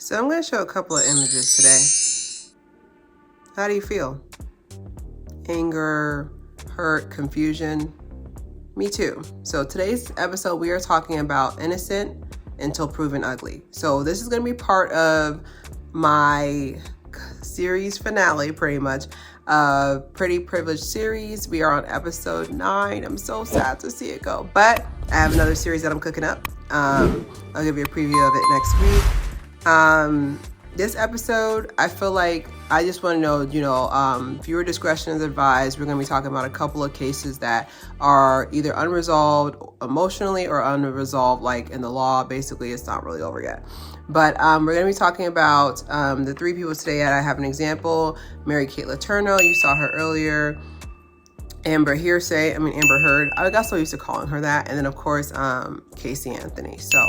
So I'm going to show a couple of images today. How do you feel? Anger, hurt, confusion? Me too. So today's episode, we are talking about innocent until proven ugly. So this is going to be part of my series finale, pretty much. Pretty Privileged series. We are on episode 9. I'm so sad to see it go, but I have another series that I'm cooking up. I'll give you a preview of it next week. This episode, I feel like I just want to know, viewer discretion is advised. We're going to be talking about a couple of cases that are either unresolved emotionally or unresolved, like in the law. Basically, it's not really over yet. But we're going to be talking about the 3 people today. I have an example. Mary Kate Letourneau, you saw her earlier. Amber Heard. I got so used to calling her that. And then, of course, Casey Anthony. So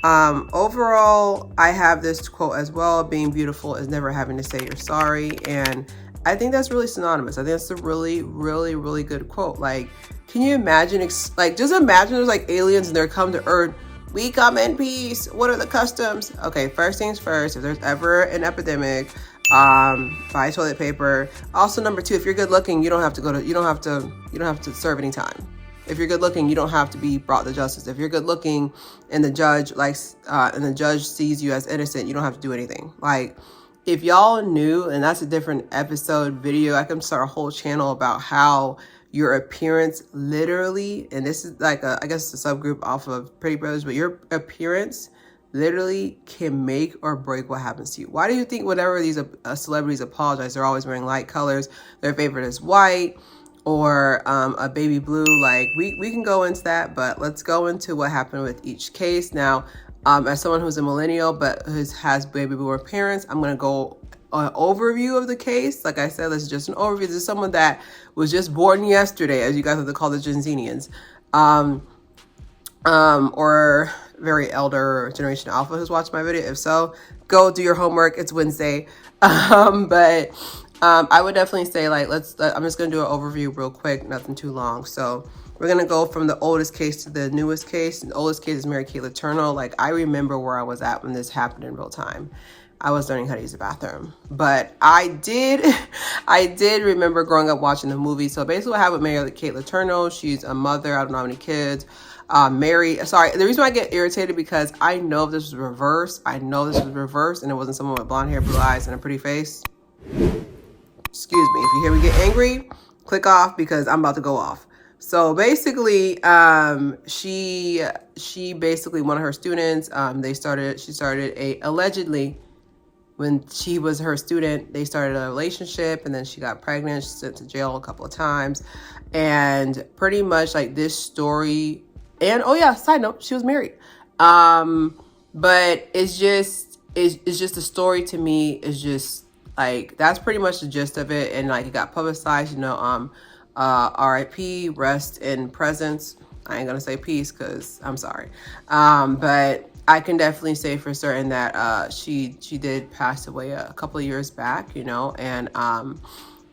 overall, I have this quote as well: being beautiful is never having to say you're sorry. And I think that's really synonymous. I think that's a really, really, really good quote. Like, can you imagine, just imagine there's like aliens and they're come to Earth. We come in peace. What are the customs? Okay, first things first, if there's ever an epidemic, buy toilet paper. Also, number 2, if you're good looking, you don't have to serve any time. If you're good looking, you don't have to be brought to justice. If you're good looking and the judge sees you as innocent, you don't have to do anything. Like, if y'all knew, and that's a different episode video, I can start a whole channel about how your appearance literally, and this is like I guess it's a subgroup off of Pretty Brothers, but your appearance literally can make or break what happens to you. Why do you think whenever these celebrities apologize, they're always wearing light colors? Their favorite is white or a baby blue. Like, we can go into that, but let's go into what happened with each case. Now, as someone who's a millennial but has baby boomer parents, I'm going to go an overview of the case. Like I said, this is just an overview. This is someone that was just born yesterday, as you guys have to call the Gen Zenians, or very elder Generation Alpha who's watched my video. If so, go do your homework. It's Wednesday. But I would definitely say, like, I'm just going to do an overview real quick, nothing too long. So we're going to go from the oldest case to the newest case. And the oldest case is Mary Kate Letourneau. Like, I remember where I was at when this happened in real time. I was learning how to use the bathroom, but I did remember growing up watching the movie. So basically what happened with Mary Kate Letourneau, she's a mother. I don't know how many kids. The reason why I get irritated, because I know if this was reversed. And it wasn't someone with blonde hair, blue eyes, and a pretty face. Excuse me. If you hear me get angry, click off, because I'm about to go off. So basically, she basically, one of her students, allegedly, when she was her student, they started a relationship, and then she got pregnant. She sent to jail a couple of times, and pretty much like this story. And oh yeah, side note, she was married. But it's just the story to me is just like, that's pretty much the gist of it. And like, it got publicized, RIP, rest in presence. I ain't gonna say peace, because I'm sorry. But I can definitely say for certain that she did pass away a couple of years back, and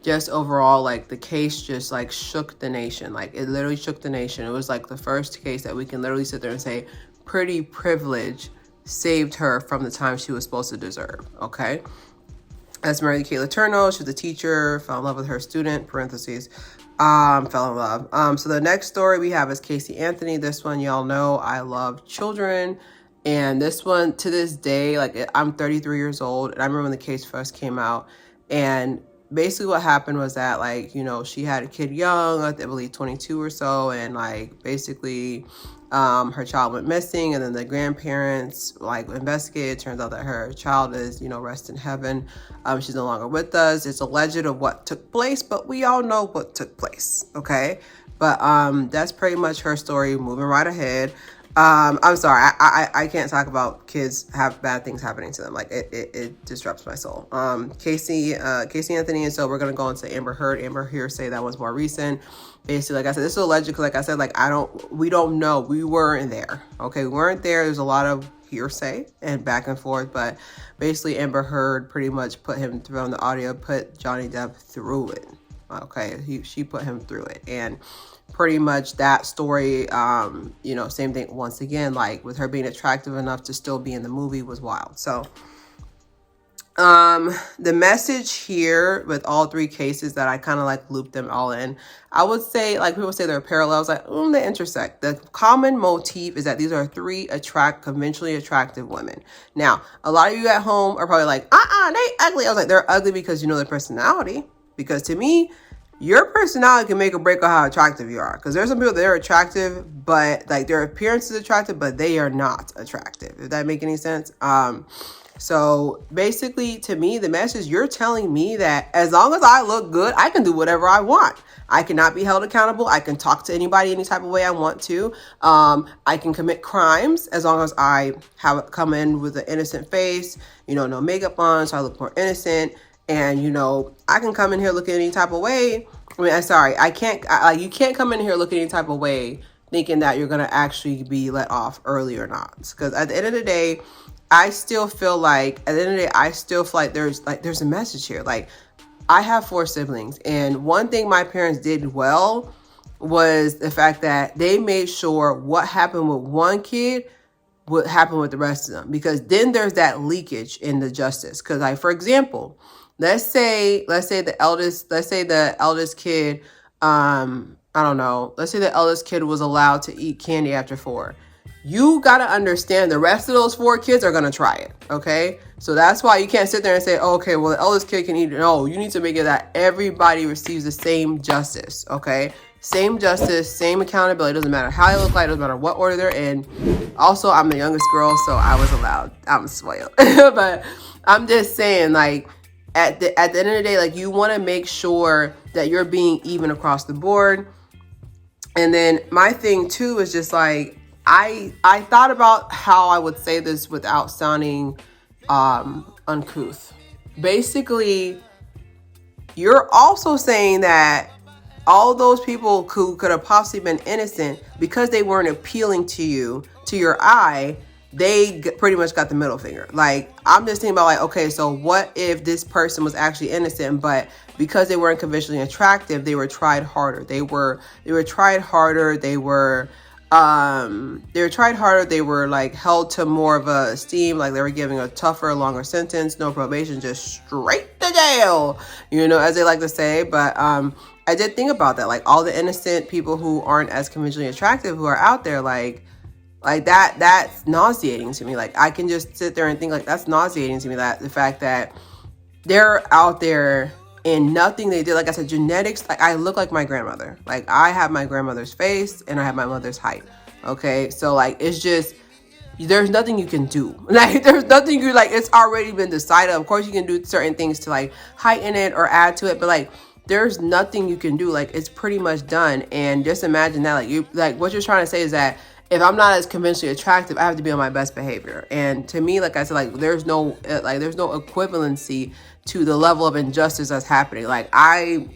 just overall, like, the case just like shook the nation. Like, it literally shook the nation. It was like the first case that we can literally sit there and say Pretty Privilege saved her from the time she was supposed to deserve. Okay. That's Mary Kate Letourneau. She was a teacher, fell in love with her student, parentheses, fell in love. So the next story we have is Casey Anthony. This one, y'all know I love children. And this one, to this day, like, I'm 33 years old, and I remember when the case first came out. And basically what happened was that, like, she had a kid young, I believe 22 or so, and like, basically her child went missing, and then the grandparents like investigated. Turns out that her child is, rest in heaven. She's no longer with us. It's alleged of what took place, but we all know what took place. Okay. But that's pretty much her story. Moving right ahead. I'm sorry, I can't talk about kids have bad things happening to them. Like, it disrupts my soul. Casey Anthony, and so we're gonna go into Amber Heard. Amber Hearsay, that one's more recent. Basically, like I said, this is alleged, because like I said, like, we don't know. We weren't there. Okay, we weren't there. There's a lot of hearsay and back and forth, but basically Amber Heard pretty much put Johnny Depp through it. Okay, she put him through it, and pretty much that story, same thing once again, like with her being attractive enough to still be in the movie was wild. So The message here with all three cases that I kind of like looped them all in, I would say, like people say they're parallels, like they intersect. The common motif is that these are three conventionally attractive women. Now, a lot of you at home are probably like, they ugly. I was like, they're ugly because you know their personality. Because to me, your personality can make or break on how attractive you are. Because there's some people that are attractive, but like their appearance is attractive, but they are not attractive. If that make any sense? So basically, to me, the message, you're telling me that as long as I look good, I can do whatever I want. I cannot be held accountable. I can talk to anybody any type of way I want to. I can commit crimes as long as I have come in with an innocent face, no makeup on, so I look more innocent. And, I can come in here looking any type of way. I mean, I'm sorry, you can't come in here looking any type of way thinking that you're going to actually be let off early or not. Because at the end of the day, I still feel like there's a message here. Like, I have 4 siblings, and one thing my parents did well was the fact that they made sure what happened with one kid would happen with the rest of them, because then there's that leakage in the justice. Because, like, for example, let's say the eldest kid, I don't know, let's say the eldest kid was allowed to eat candy after 4. You got to understand the rest of those 4 kids are going to try it. Okay. So that's why you can't sit there and say, oh, okay, well, the eldest kid can eat it. No, you need to make it that everybody receives the same justice. Okay. Same justice, same accountability. Doesn't matter how they look like, doesn't matter what order they're in. Also, I'm the youngest girl, so I was allowed. I'm spoiled. But I'm just saying, like, at the end of the day, like, you want to make sure that you're being even across the board. And then my thing too is just like, I thought about how I would say this without sounding uncouth. Basically, you're also saying that all those people who could have possibly been innocent, because they weren't appealing to you, to your eye, they pretty much got the middle finger. Like, I'm just thinking about, like, okay, so what if this person was actually innocent, but because they weren't conventionally attractive, they were tried harder. They were tried harder. They were tried harder. They were like held to more of a esteem, like they were giving a tougher, longer sentence, no probation, just straight to jail, as they like to say. But I did think about that, like all the innocent people who aren't as conventionally attractive who are out there, like that's nauseating to me. Like, I can just sit there and think, like, that's nauseating to me, that the fact that they're out there and nothing they did. Like I said, genetics, like, I look like my grandmother. Like, I have my grandmother's face and I have my mother's height. Okay. So, like, it's just, there's nothing you can do. Like, there's nothing it's already been decided. Of course you can do certain things to like heighten it or add to it, but like, there's nothing you can do. Like, it's pretty much done. And just imagine that, what you're trying to say is that if I'm not as conventionally attractive, I have to be on my best behavior. And to me, like I said, like, there's no equivalency to the level of injustice that's happening. Like, I'm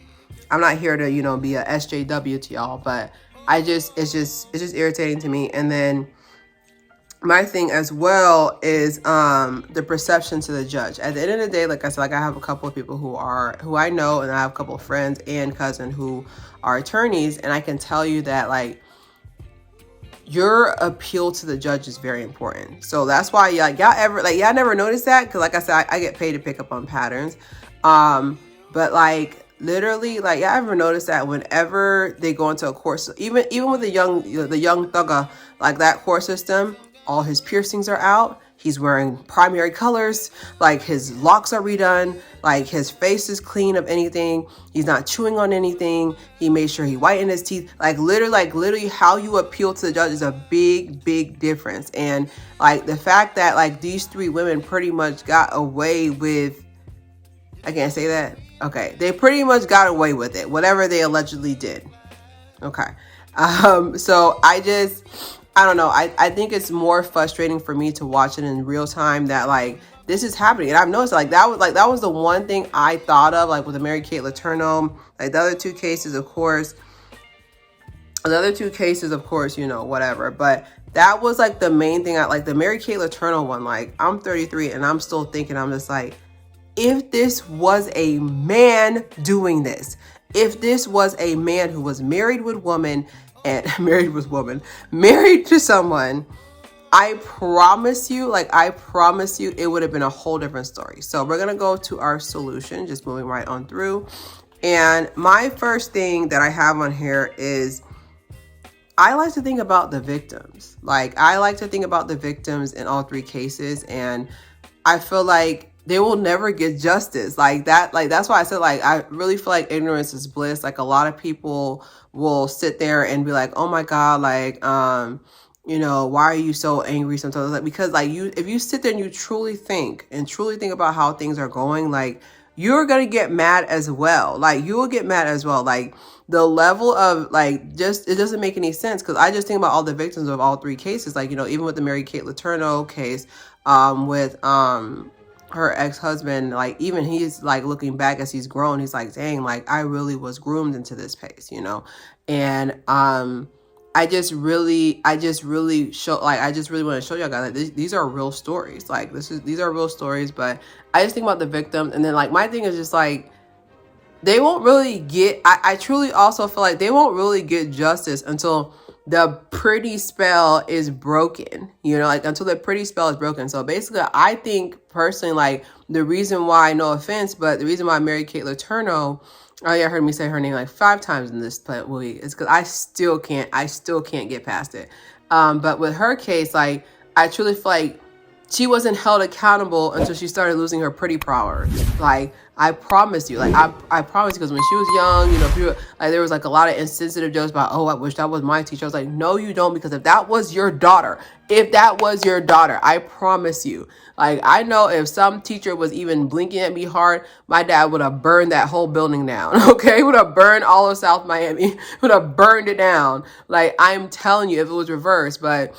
not here to, be a SJW to y'all, but it's just irritating to me. And then my thing as well is the perception to the judge. At the end of the day, like I said, like, I have a couple of people who I know, and I have a couple of friends and cousin who are attorneys, and I can tell you that, like, your appeal to the judge is very important. So that's why y'all never noticed that, because like I said, I get paid to pick up on patterns. But like, literally, like, y'all ever notice that whenever they go into a court, even with the young thugger, like that court system, all his piercings are out. He's wearing primary colors, like his locks are redone, like his face is clean of anything. He's not chewing on anything. He made sure he whitened his teeth. Like literally how you appeal to the judge is a big, big difference. And like the fact that like these 3 women pretty much got away with, I can't say that. Okay. They pretty much got away with it, whatever they allegedly did. Okay. So I don't know. I think it's more frustrating for me to watch it in real time that like this is happening. And I've noticed that that was the one thing I thought of, like with the Mary-Kate Letourneau, like the other two cases, of course, whatever. But that was like the main thing. I like the Mary-Kate Letourneau one. Like, I'm 33 and I'm still thinking, I'm just like, if this was a man doing this, if this was a man who was married to someone I promise you, like I promise you, it would have been a whole different story. So we're gonna go to our solution, just moving right on through. And my first thing that I have on here is I like to think about the victims. Like I like to think about the victims in all three cases, and I feel like they will never get justice. Like that, like that's why I said like I really feel like ignorance is bliss. Like a lot of people will sit there and be like, "Oh my God, like you know, why are you so angry sometimes?" Like because like you if you sit there and you truly think about how things are going, like you're gonna get mad as well. Like you will get mad as well. Like the level of like just it doesn't make any sense because I just think about all the victims of all three cases. Like, you know, even with the Mary Kate Letourneau case, with her ex-husband, like even he's like looking back as he's grown, he's like, dang, like I really was groomed into this pace, you know. And I just really show like I just really want to show y'all guys like these are real stories. Like these are real stories, but I just think about the victims, and then like my thing is just like they won't really get I truly also feel like they won't really get justice until the pretty spell is broken, you know, like until the pretty spell is broken. So basically I think personally, like the reason why, no offense, but the reason why Mary Kate Letourneau, oh yeah, heard me say her name like 5 times in this movie, is because I still can't get past it. But with her case, like I truly feel like she wasn't held accountable until she started losing her pretty power. Like I promise you, like I promise you, because when she was young, you know, people, like there was like a lot of insensitive jokes about, oh, I wish that was my teacher. I was like, no, you don't, because if that was your daughter, I promise you, like I know if some teacher was even blinking at me hard, my dad would have burned that whole building down. Okay, would have burned all of South Miami, would have burned it down. Like I'm telling you, if it was reversed, but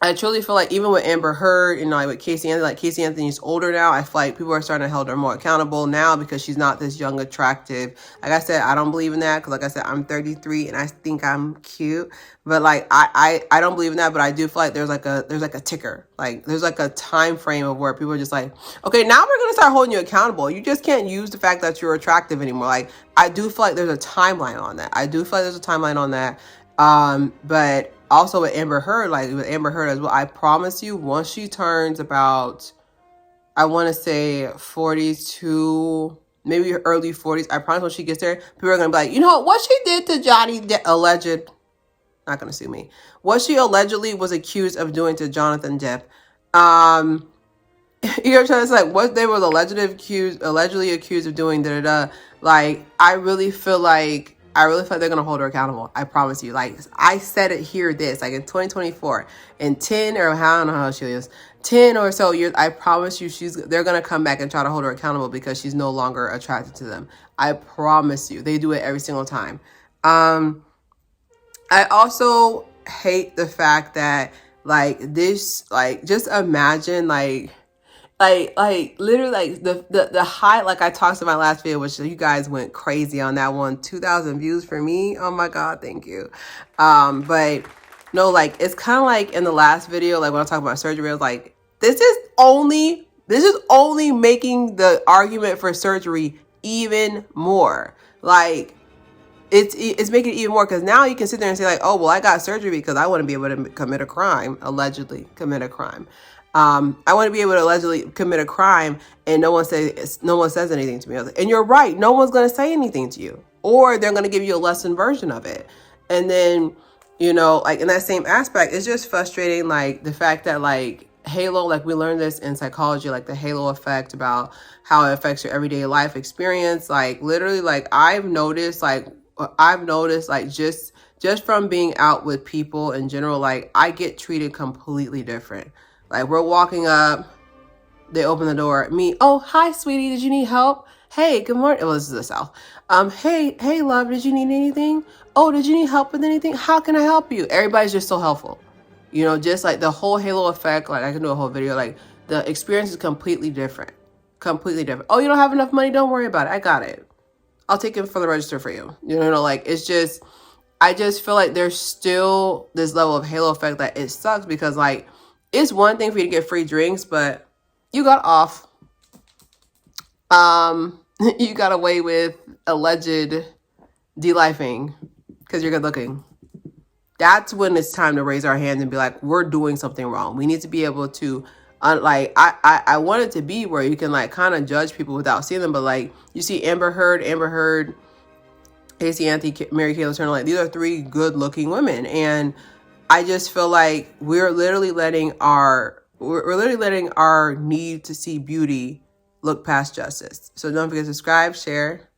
I truly feel like even with Amber Heard, you know, like with Casey Anthony, like Casey Anthony's older now. I feel like people are starting to hold her more accountable now because she's not this young, attractive. Like I said, I don't believe in that because, like I said, I'm 33 and I think I'm cute. But like I don't believe in that. But I do feel like there's like a ticker, like there's like a time frame of where people are just like, okay, now we're gonna start holding you accountable. You just can't use the fact that you're attractive anymore. Like I do feel like there's a timeline on that. But also with Amber Heard, like with Amber Heard as well, I promise you, once she turns about, I want to say 42, maybe early 40s, I promise when she gets there, people are going to be like, you know what she did to Johnny, alleged, not going to sue me, what she allegedly was accused of doing to Jonathan Depp. You know what I'm saying? It's like what they were allegedly accused of doing, Like, I really feel like they're gonna hold her accountable. I promise you. Like I said it here, this like in 2024, in 10 or I don't know how she is, 10 or so years. I promise you, they're gonna come back and try to hold her accountable because she's no longer attracted to them. I promise you, they do it every single time. I also hate the fact that like this, like just imagine like literally like the high, like I talked in my last video, which you guys went crazy on that one, 2,000 views for me. Oh my God, thank you. But no, like it's kind of like in the last video, like when I talk about surgery, I was like, this is only making the argument for surgery even more. Like it's making it even more, because now you can sit there and say like, oh well, I got surgery because I want to be able to commit a crime, allegedly commit a crime. I want to be able to allegedly commit a crime and no one says anything to me. And you're right, no one's going to say anything to you, or they're going to give you a lesson version of it. And then, you know, like in that same aspect, it's just frustrating, like the fact that like halo, like we learned this in psychology, like the halo effect, about how it affects your everyday life experience. Like literally, like I've noticed like just from being out with people in general, like I get treated completely different. Like we're walking up, they open the door, me, oh, hi, sweetie, did you need help? Hey, good morning. Well, this is the South. Hey, love, did you need anything? Oh, did you need help with anything? How can I help you? Everybody's just so helpful. You know, just like the whole halo effect, like I can do a whole video, like the experience is completely different. Completely different. Oh, you don't have enough money? Don't worry about it. I got it. I'll take it from the register for you. You know, like it's just, I just feel like there's still this level of halo effect that it sucks, because like, it's one thing for you to get free drinks, but you got off. You got away with alleged de-lifing because you're good looking. that's when it's time to raise our hands and be like, we're doing something wrong. We need to be able to, I want it to be where you can like kind of judge people without seeing them. But like you see Amber Heard, Casey Anthony, Mary Kay Letourneau, like these are three good looking women. And I just feel like we're literally letting our need to see beauty look past justice. So don't forget to subscribe, share.